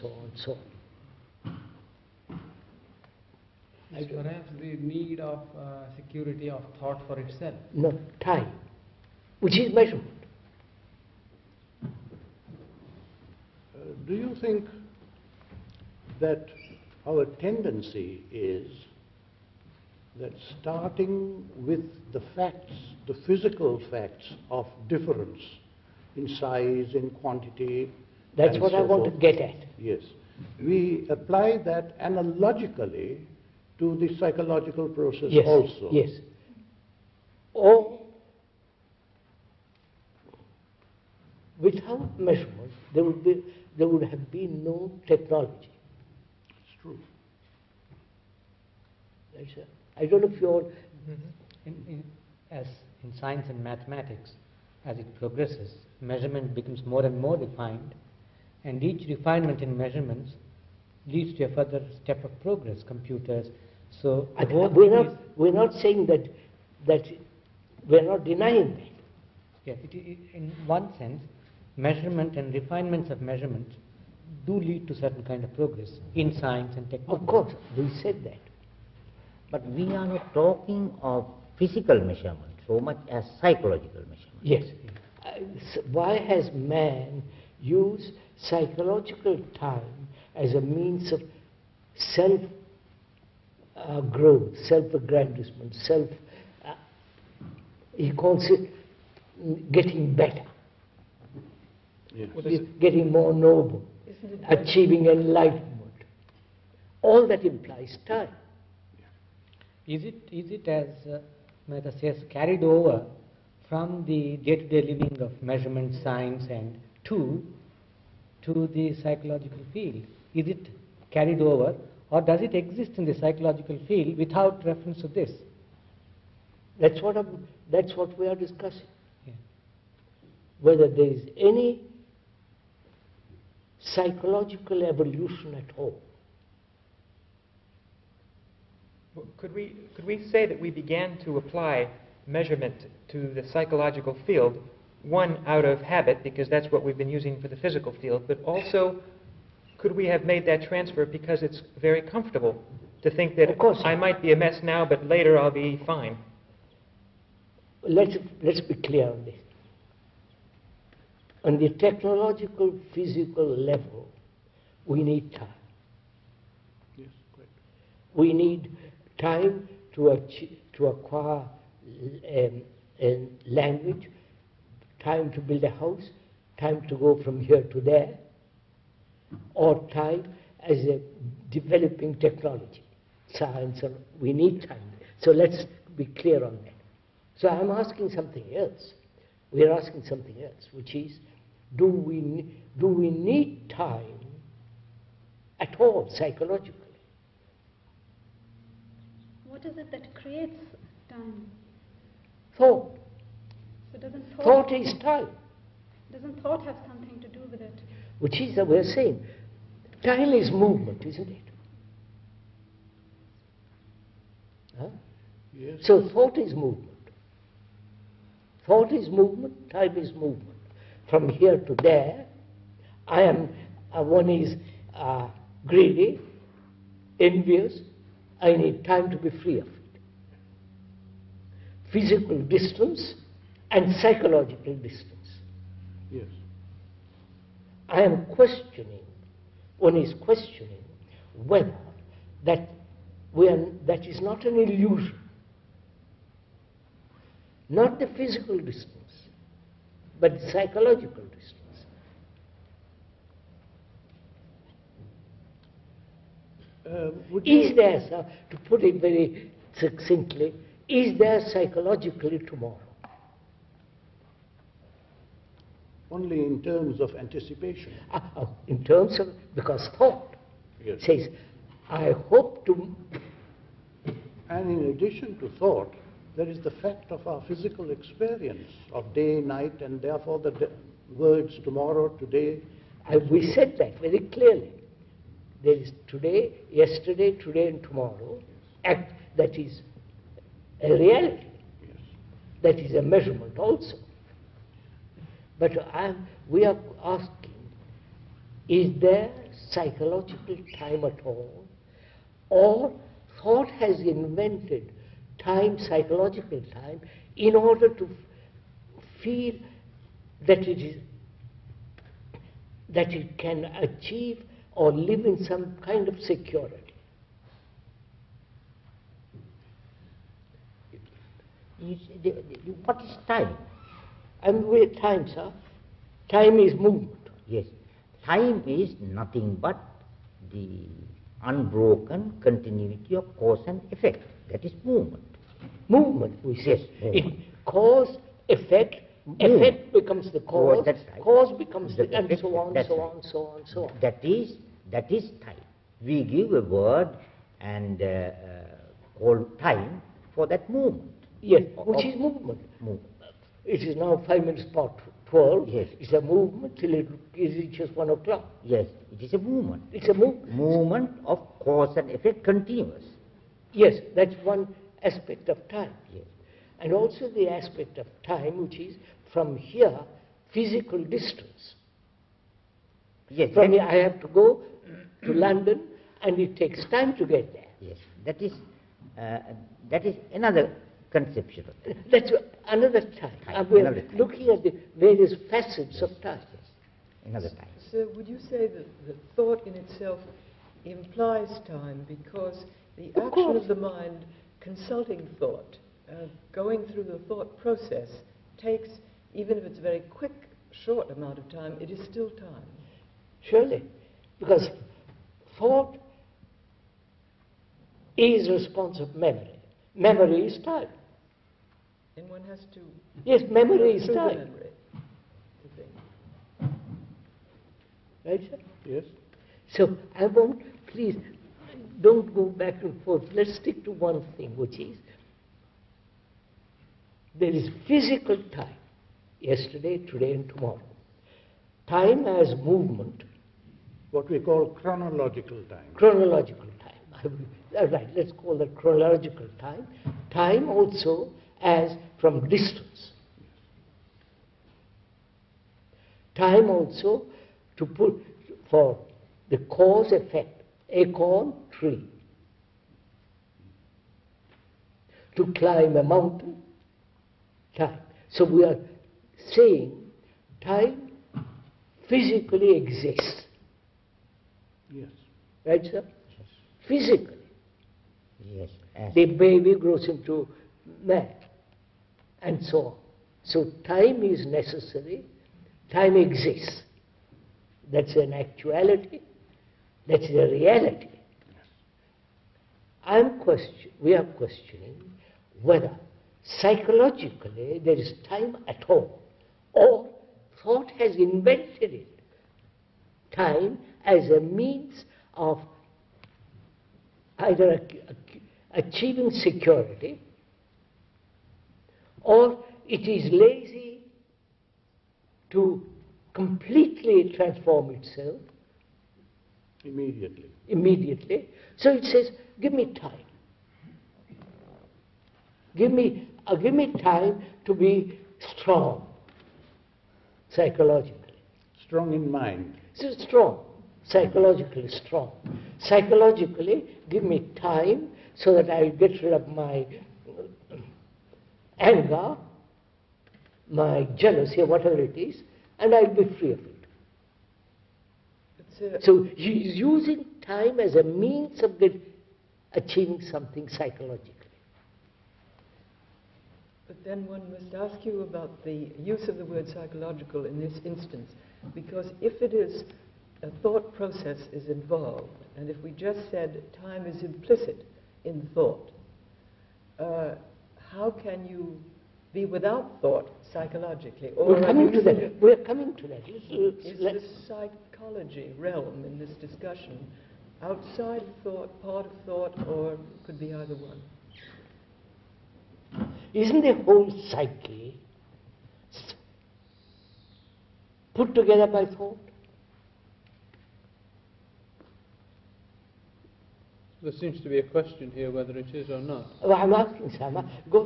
so on and so on. It's perhaps the need of security of thought for itself. No, time, which is measurement. Do you think that our tendency is that starting with the facts, the physical facts of difference in size, in quantity, That's and what so I want to forth, get at. yes, we apply that analogically to the psychological process Yes, also? yes. Or without measurement, there would have been no technology. It's true. I don't know if you're... As in science and mathematics, as it progresses, measurement becomes more and more refined, and each refinement in measurements leads to a further step of progress, computers. So we're not saying that we're not denying that. Yes, in one sense, measurement and refinements of measurements do lead to certain kind of progress in science and technology. Of course, we said that. But we are not talking of physical measurement so much as psychological measurement. Yes. Why has man used psychological time as a means of self-growth, self-aggrandizement, he calls it getting better, Yes. getting more noble, achieving enlightenment. All that implies time. Is it as Mehta says, carried over from the day-to-day living of measurement science and to the psychological field? Is it carried over, or does it exist in the psychological field without reference to this? That's what we are discussing. Yeah. Whether there is any psychological evolution at all. Well, could we say that we began to apply measurement to the psychological field, one out of habit, because that's what we've been using for the physical field, but also could we have made that transfer because it's very comfortable to think that I might be a mess now, but later I'll be fine? Let's be clear on this. On the technological, physical level, we need time. Yes, correct. We need time to acquire a language, time to build a house, time to go from here to there, or time as a developing technology, science. We need time. So let's be clear on that. So I'm asking something else. We're asking something else, which is, do we need time at all psychologically? What is it that creates time? Thought. So doesn't Thought is time. Doesn't thought have something to do with it? Which is that we're saying, time is movement, isn't it? Huh? Yes. So thought is movement. Thought is movement, time is movement. From here to there, one is greedy, envious, I need time to be free of it. Physical distance and psychological distance. Yes. I am questioning, one is questioning whether that is not an illusion. Not the physical distance, but the psychological distance. Is there, sir, to put it very succinctly, is there psychologically tomorrow? Only in terms of anticipation. In terms of, because thought says, I hope to... And in addition to thought, there is the fact of our physical experience of day, night, and therefore the words tomorrow, today. We said that very clearly. There is today, yesterday, today, and tomorrow. Act that is a reality. Yes. That is a measurement also. But we are asking, is there psychological time at all, or thought has invented time, psychological time, in order to feel that it can achieve or live in some kind of security. What is time? And with time, sir, time is movement. Yes. Time is nothing but the unbroken continuity of cause and effect. That is movement. Movement, we say. Yes, movement. Cause, effect, effect becomes the cause, that's right. cause becomes The the, and effect, so on, that's so right. on, so on, so on. That is time. We give a word and call time for that movement. Yes, which is movement. Movement. It is now 5 minutes past 12. Yes. It's a movement till it reaches 1 o'clock. Yes, it is a movement. It's a movement. Movement of cause and effect continuous. Yes, that's one aspect of time. Yes. And also the aspect of time, which is from here, physical distance. Yes. From here, I have to go to London, and it takes time to get there. Yes. That is another conception of it. That's another time. We're Another time. looking at the various facets of time. Yes. Another time. So would you say that thought in itself implies time because the Of action course. of the mind consulting thought, going through the thought process, takes, even if it's a very quick, short amount of time, it is still time? Surely, because thought is response of memory. Memory is time. And one has to Yes, memory go is through the time. memory to think. Right, sir? Yes? So I want, please, don't go back and forth. Let's stick to one thing, which is there is physical time, yesterday, today, and tomorrow. Time as movement, What we call chronological time. chronological time. Right, let's call that chronological time. Time also as from distance. Time also to put for the cause effect, acorn, tree. To climb a mountain, time. So we are saying time physically exists. Yes. Right, sir? Physically. Yes. As The baby grows into man, and so on. So time is necessary, time exists. That's an actuality, that's the reality. We are questioning whether psychologically there is time at all, or thought has invented it. Time as a means of either achieving security, or it is lazy to completely transform itself immediately. So it says, give me time. Give me time to be strong, psychologically. Strong in mind. So strong, psychologically strong. Psychologically, give me time so that I'll get rid of my anger, my jealousy, whatever it is, and I'll be free of it. So he is using time as a means of achieving something psychologically. But then one must ask you about the use of the word psychological in this instance, because if it is a thought process is involved, and if we just said time is implicit in thought, how can you be without thought psychologically? Or We're coming to that. We're coming to that. is the psychology realm in this discussion outside of thought, part of thought, or could be either one? Isn't the whole psyche put together by thought? There seems to be a question here whether it is or not. Well, I'm asking Sama, go